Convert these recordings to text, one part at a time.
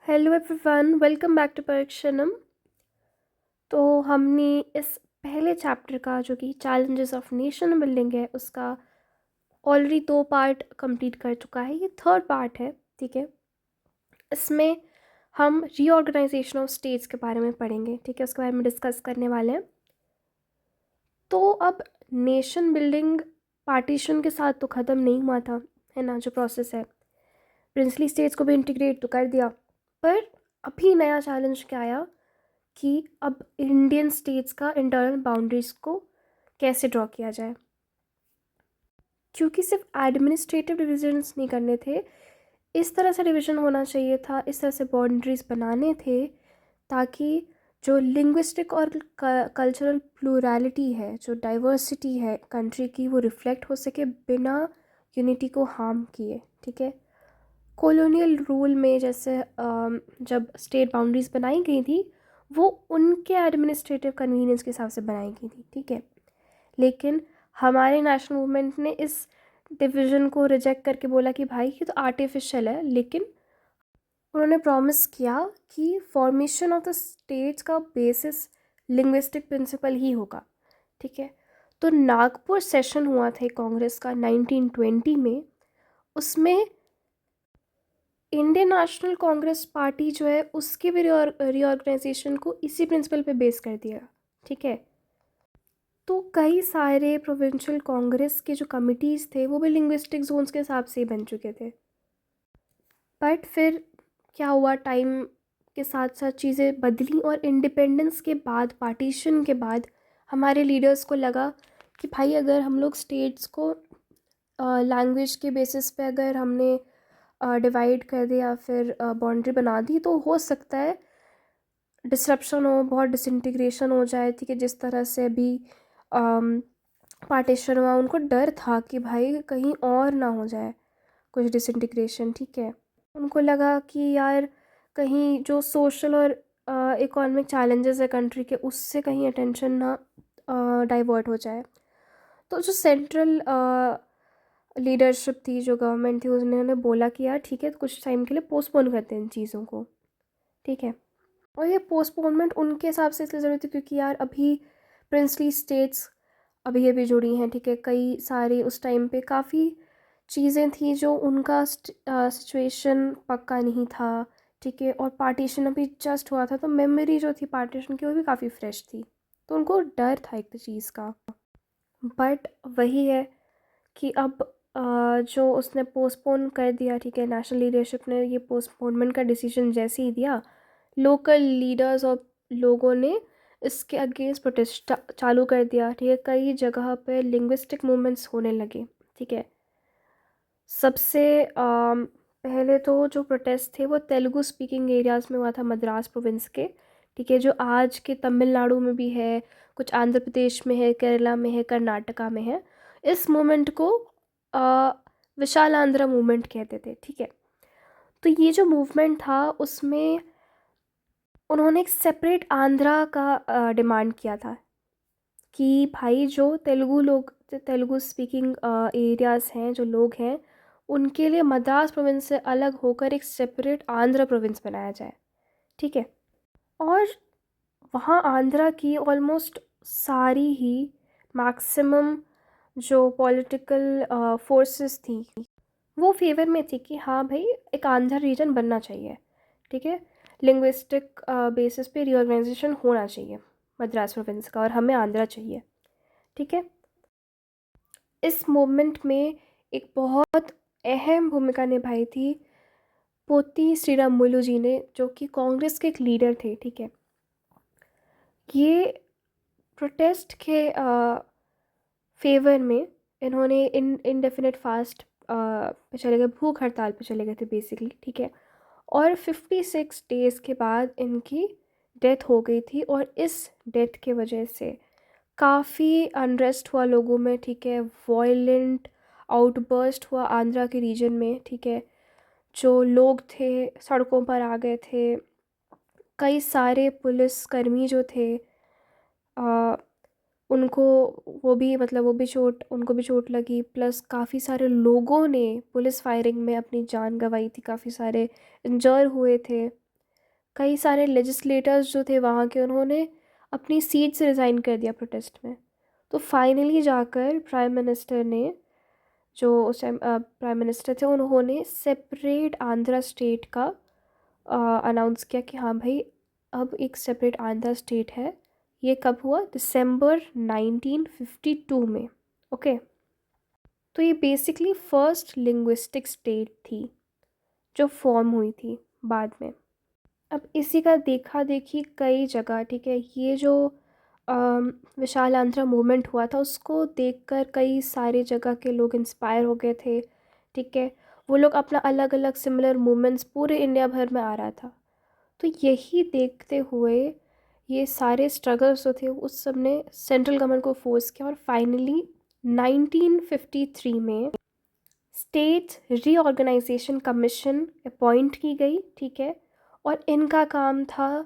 Hello everyone, welcome back to Parikshanam. तो हमने इस पहले चैप्टर का जो कि चैलेंजेस ऑफ नेशन बिल्डिंग है उसका ऑलरेडी 2 पार्ट कंप्लीट कर चुका है। ये थर्ड पार्ट है। ठीक है, इसमें हम रीऑर्गेनाइजेशन ऑफ स्टेट्स के बारे में पढ़ेंगे। ठीक है, उसके बारे में डिस्कस करने वाले हैं। तो अब नेशन बिल्डिंग पार्टीशन के साथ तो ख़त्म नहीं हुआ था, है ना। जो प्रोसेस है, प्रिंसली स्टेट्स को भी इंटीग्रेट तो कर दिया, पर अभी नया चैलेंज क्या आया कि अब इंडियन स्टेट्स का इंटरनल बाउंड्रीज को कैसे ड्रॉ किया जाए, क्योंकि सिर्फ एडमिनिस्ट्रेटिव डिविजन्स नहीं करने थे, इस तरह से डिवीज़न होना चाहिए था, इस तरह से बाउंड्रीज बनाने थे ताकि जो लिंग्विस्टिक और कल्चरल प्लूरैलिटी है, जो डाइवर्सिटी है कंट्री की, वो रिफ्लेक्ट हो सके बिना यूनिटी को हार्म किए। ठीक है, कॉलोनियल रूल में जैसे जब स्टेट बाउंड्रीज बनाई गई थी वो उनके एडमिनिस्ट्रेटिव कन्वीनियंस के हिसाब से बनाई गई थी। ठीक है, लेकिन हमारे नेशनल मूवमेंट ने इस डिवीज़न को रिजेक्ट करके बोला कि भाई ये तो आर्टिफिशियल है, लेकिन उन्होंने प्रॉमिस किया कि फॉर्मेशन ऑफ द स्टेट्स का बेसिस लिंग्विस्टिक प्रिंसिपल ही होगा। ठीक है, तो नागपुर सेशन हुआ था कांग्रेस का 1920 में। उसमें इंडियन नेशनल कांग्रेस पार्टी जो है उसके भी रीऑर्गेनाइजेशन को इसी प्रिंसिपल पे बेस कर दिया। ठीक है, तो कई सारे प्रोविंशियल कांग्रेस के जो कमिटीज़ थे वो भी लिंग्विस्टिक जोन्स के हिसाब से ही बन चुके थे। बट फिर क्या हुआ, टाइम के साथ साथ चीज़ें बदली और इंडिपेंडेंस के बाद, पार्टीशन के बाद हमारे लीडर्स को लगा कि भाई अगर हम लोग स्टेट्स को लैंग्वेज के बेसिस पे अगर हमने डिवाइड कर दिया या फिर बाउंड्री बना दी तो हो सकता है डिसरप्शन हो, बहुत डिसइंटीग्रेशन हो जाए। ठीक है, जिस तरह से अभी पार्टीशन हुआ, उनको डर था कि भाई कहीं और ना हो जाए कुछ डिसइंटीग्रेशन। ठीक है, उनको लगा कि यार कहीं जो सोशल और इकोनॉमिक चैलेंजेस है कंट्री के, उससे कहीं अटेंशन ना डाइवर्ट हो जाए। तो जो सेंट्रल लीडरशिप थी, जो गवर्नमेंट थी, उन्होंने बोला कि यार ठीक है, तो कुछ टाइम के लिए पोस्टपोन करते हैं इन चीज़ों को। ठीक है, और ये पोस्टपोनमेंट उनके हिसाब से इसलिए ज़रूरी थी क्योंकि यार अभी प्रिंसली स्टेट्स अभी अभी जुड़ी हैं। ठीक है, कई सारी उस टाइम पे काफ़ी चीज़ें थी जो उनका सिचुएशन पक्का नहीं था। ठीक है, और पार्टीशन अभी जस्ट हुआ था, तो मेमोरी जो थी पार्टीशन की वो भी काफ़ी फ्रेश थी, तो उनको डर था एक चीज़ का। बट वही है कि अब जो उसने पोस्टपोन कर दिया। ठीक है, नेशनल लीडरशिप ने ये पोस्टपोनमेंट का डिसीजन जैसे ही दिया, लोकल लीडर्स और लोगों ने इसके अगेंस्ट प्रोटेस्ट चालू कर दिया। ठीक है, कई जगह पे लिंग्विस्टिक मूवमेंट्स होने लगे। ठीक है, सबसे पहले तो जो प्रोटेस्ट थे वो तेलुगु स्पीकिंग एरियाज़ में हुआ था, मद्रास प्रोविंस के। ठीक है, जो आज के तमिलनाडु में भी है, कुछ आंध्र प्रदेश में है, केरला में है, कर्नाटका में है। इस मूवमेंट को अ, विशाल आंध्र मूवमेंट कहते थे। ठीक है, तो ये जो मूवमेंट था उसमें उन्होंने एक सेपरेट आंध्रा का डिमांड किया था कि भाई जो तेलुगु लोग, जो तेलुगु स्पीकिंग एरियाज़ हैं, जो लोग हैं, उनके लिए मद्रास प्रोविंस से अलग होकर एक सेपरेट आंध्र प्रोविंस बनाया जाए। ठीक है, और वहाँ आंध्रा की ऑलमोस्ट सारी ही मैक्सिमम जो पॉलिटिकल फोर्सेस थी वो फेवर में थी कि हाँ भाई एक आंध्र रीजन बनना चाहिए। ठीक है, लिंग्विस्टिक बेसिस पे रीऑर्गेनाइजेशन होना चाहिए मद्रास प्रोविंस का, और हमें आंध्रा चाहिए। ठीक है, इस मूवमेंट में एक बहुत अहम भूमिका निभाई थी पोती श्रीरामुलु जी ने, जो कि कांग्रेस के एक लीडर थे। ठीक है, ये प्रोटेस्ट के फेवर में इन्होंने इनडेफिनेट फास्ट पे चले गए, भूख हड़ताल पे चले गए थे बेसिकली। ठीक है, और 56 डेज़ के बाद इनकी डेथ हो गई थी, और इस डेथ के वजह से काफ़ी अनरेस्ट हुआ लोगों में। ठीक है, वॉयलेंट आउटबर्स्ट हुआ आंध्रा के रीजन में। ठीक है, जो लोग थे सड़कों पर आ गए थे, कई सारे पुलिसकर्मी जो थे आ, उनको वो भी मतलब वो भी चोट उनको भी चोट लगी, प्लस काफ़ी सारे लोगों ने पुलिस फायरिंग में अपनी जान गंवाई थी, काफ़ी सारे इंजर हुए थे। कई सारे लेजिस्लेटर्स जो थे वहाँ के, उन्होंने अपनी सीट से रिज़ाइन कर दिया प्रोटेस्ट में। तो फाइनली जाकर प्राइम मिनिस्टर ने, जो उस टाइम प्राइम मिनिस्टर थे, उन्होंने सेपरेट आंध्रा स्टेट का अनाउंस किया कि हाँ भाई अब एक सेपरेट आंध्रा स्टेट है। ये कब हुआ? दिसंबर 1952 में। ओके, तो ये बेसिकली फर्स्ट लिंग्विस्टिक स्टेट थी जो फॉर्म हुई थी बाद में। अब इसी का देखा देखी कई जगह, ठीक है, ये जो विशाल आंध्रा मूवमेंट हुआ था उसको देखकर कई सारे जगह के लोग इंस्पायर हो गए थे, ठीक है। वो लोग अपना अलग अलग सिमिलर मूवमेंट्स पूरे इंडिया भर में आ रहा था। तो यही देखते हुए ये सारे स्ट्रगल्स जो थे उस सब ने सेंट्रल गवर्नमेंट को फोर्स किया, और फाइनली 1953 में स्टेट रीऑर्गेनाइजेशन कमीशन अपॉइंट की गई, ठीक है। और इनका काम था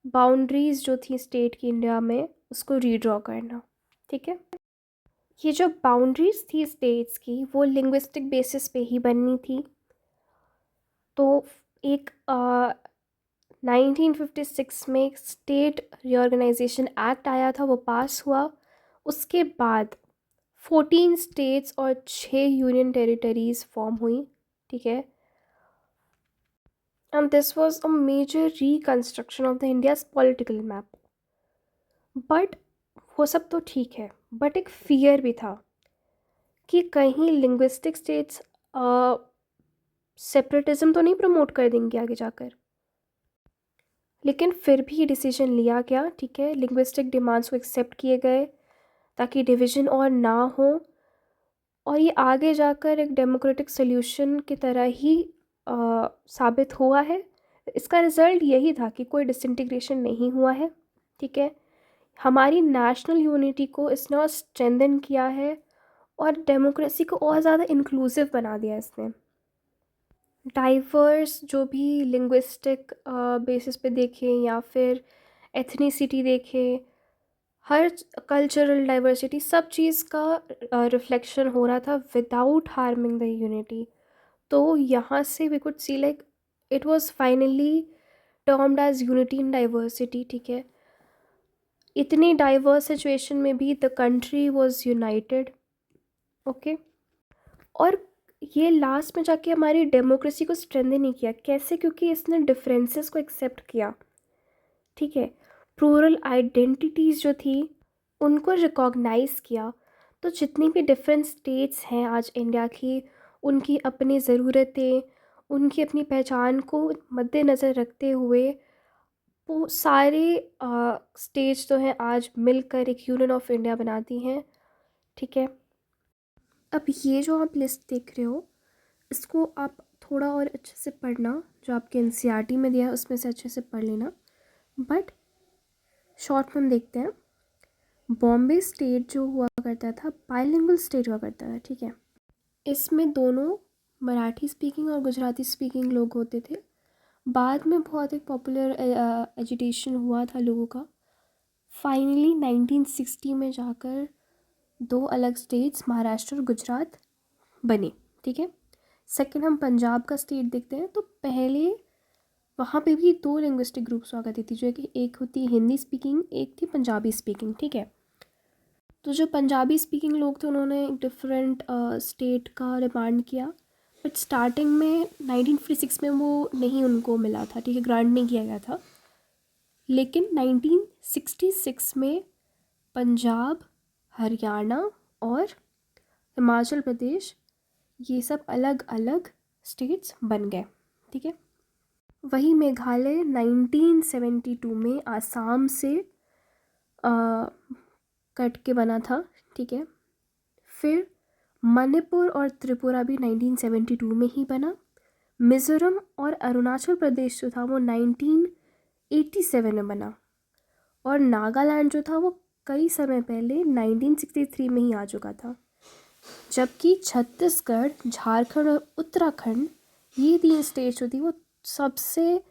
बाउंड्रीज़ जो थी स्टेट की इंडिया में उसको रीड्रॉ करना, ठीक है। ये जो बाउंड्रीज़ थी स्टेट्स की वो लिंग्विस्टिक बेसिस पे ही बननी थी। तो एक 1956 में स्टेट रीऑर्गेनाइजेशन एक्ट आया था, वो पास हुआ। उसके बाद 14 स्टेट्स और 6 यूनियन टेरिटरीज़ फॉर्म हुई, ठीक है। And this was a major reconstruction of the India's political map. But वो सब तो ठीक है, बट एक फियर भी था कि कहीं लिंग्विस्टिक स्टेट्स सेपरेटिज्म तो नहीं प्रमोट कर देंगे आगे जाकर। लेकिन फिर भी डिसीजन लिया गया, ठीक है, लिंग्विस्टिक डिमांड्स को एक्सेप्ट किए गए ताकि डिवीज़न और ना हो, और ये आगे जाकर एक डेमोक्रेटिक सोल्यूशन की तरह ही साबित हुआ है। इसका रिज़ल्ट यही था कि कोई डिसइंटीग्रेशन नहीं हुआ है, ठीक है। हमारी नेशनल यूनिटी को इसने और स्ट्रेंथन किया है, और डेमोक्रेसी को और ज़्यादा इंक्लूसिव बना दिया इसने। डाइवर्स जो भी लिंग्विस्टिक बेसिस पे देखें या फिर एथनिसिटी देखें, हर कल्चरल डाइवर्सिटी, सब चीज़ का रिफ्लेक्शन हो रहा था विदाउट हार्मिंग द यूनिटी। तो यहाँ से we could see like it was finally termed as unity in diversity, ठीक है। इतनी डाइवर्स सिचुएशन में भी the country was united, okay. और ये लास्ट में जाके हमारी डेमोक्रेसी को स्ट्रेंथन नहीं किया। कैसे? क्योंकि इसने डिफरेंसेस को एक्सेप्ट किया, ठीक है। प्लूरल आइडेंटिटीज़ जो थी उनको रिकॉग्नाइज़ किया। तो जितनी भी डिफरेंट स्टेट्स हैं आज इंडिया की, उनकी अपनी ज़रूरतें, उनकी अपनी पहचान को मद्देनज़र रखते हुए वो सारे स्टेट्स जो हैं आज मिलकर एक यूनियन ऑफ इंडिया बनाती हैं, ठीक है। अब ये जो आप लिस्ट देख रहे हो इसको आप थोड़ा और अच्छे से पढ़ना, जो आपके एनसीईआरटी में दिया है उसमें से अच्छे से पढ़ लेना। बट शॉर्ट में हम देखते हैं, बॉम्बे स्टेट जो हुआ करता था बाइलिंगुअल स्टेट हुआ करता था, ठीक है। इसमें दोनों मराठी स्पीकिंग और गुजराती स्पीकिंग लोग होते थे। बाद में बहुत एक पॉपुलर एजुटेशन हुआ था लोगों का। फाइनली 1960 में जाकर दो अलग स्टेट्स महाराष्ट्र और गुजरात बने, ठीक है। सेकंड हम पंजाब का स्टेट देखते हैं। तो पहले वहाँ पे भी दो लिंग्विस्टिक ग्रुप्स हुआ करती थी, जो है कि एक होती हिंदी स्पीकिंग, एक थी पंजाबी स्पीकिंग, ठीक है। तो जो पंजाबी स्पीकिंग लोग थे उन्होंने एक डिफरेंट स्टेट का डिमांड किया, बट स्टार्टिंग में 1956 में वो नहीं उनको मिला था, ठीक है, ग्रांट नहीं किया गया था। लेकिन 1966 में पंजाब, हरियाणा और हिमाचल प्रदेश, ये सब अलग अलग स्टेट्स बन गए, ठीक है। वही मेघालय 1972 में आसाम से कट के बना था, ठीक है। फिर मणिपुर और त्रिपुरा भी 1972 में ही बना। मिज़ोरम और अरुणाचल प्रदेश जो था वो 1987 में बना। और नागालैंड जो था वो कई समय पहले 1963 में ही आ चुका था। जबकि छत्तीसगढ़, झारखंड और उत्तराखंड, ये तीन स्टेट्स जो थी वो सबसे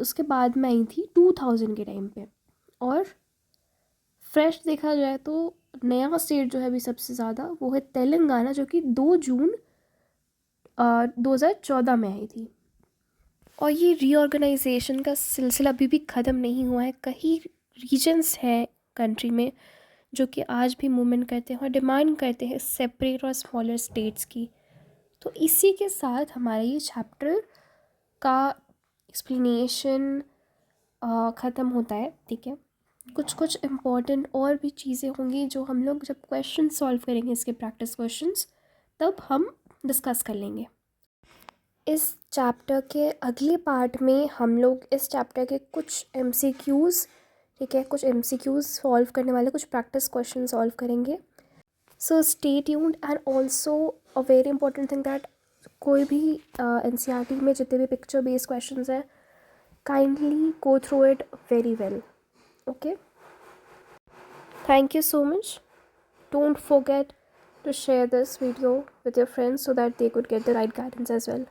उसके बाद में आई थी 2000 के टाइम पे। और फ्रेश देखा जाए तो नया स्टेट जो है अभी सबसे ज़्यादा वो है तेलंगाना, जो कि 2 जून 2014 में आई थी। और ये रीऑर्गेनाइजेशन का सिलसिला अभी भी ख़त्म नहीं हुआ है। कई रीजन्स हैं कंट्री में जो कि आज भी मूवमेंट करते हैं और डिमांड करते हैं सेपरेट और स्मॉलर स्टेट्स की। तो इसी के साथ हमारा ये चैप्टर का एक्सप्लेनेशन ख़त्म होता है। ठीक है, कुछ कुछ इम्पॉर्टेंट और भी चीज़ें होंगी जो हम लोग जब क्वेश्चन सॉल्व करेंगे, इसके प्रैक्टिस क्वेश्चंस, तब हम डिस्कस कर लेंगे। इस चैप्टर के अगले पार्ट में हम लोग इस चैप्टर के कुछ MCQs, ठीक है, कुछ MCQs सॉल्व करने वाले कुछ प्रैक्टिस क्वेश्चन सॉल्व करेंगे। So stay tuned. And also a very important thing that कोई भी NCERT में जितने भी पिक्चर बेस्ड क्वेश्चंस हैं, kindly go through it very well. Okay, thank you so much. Don't forget to share this video with your friends so that they could get the right guidance as well.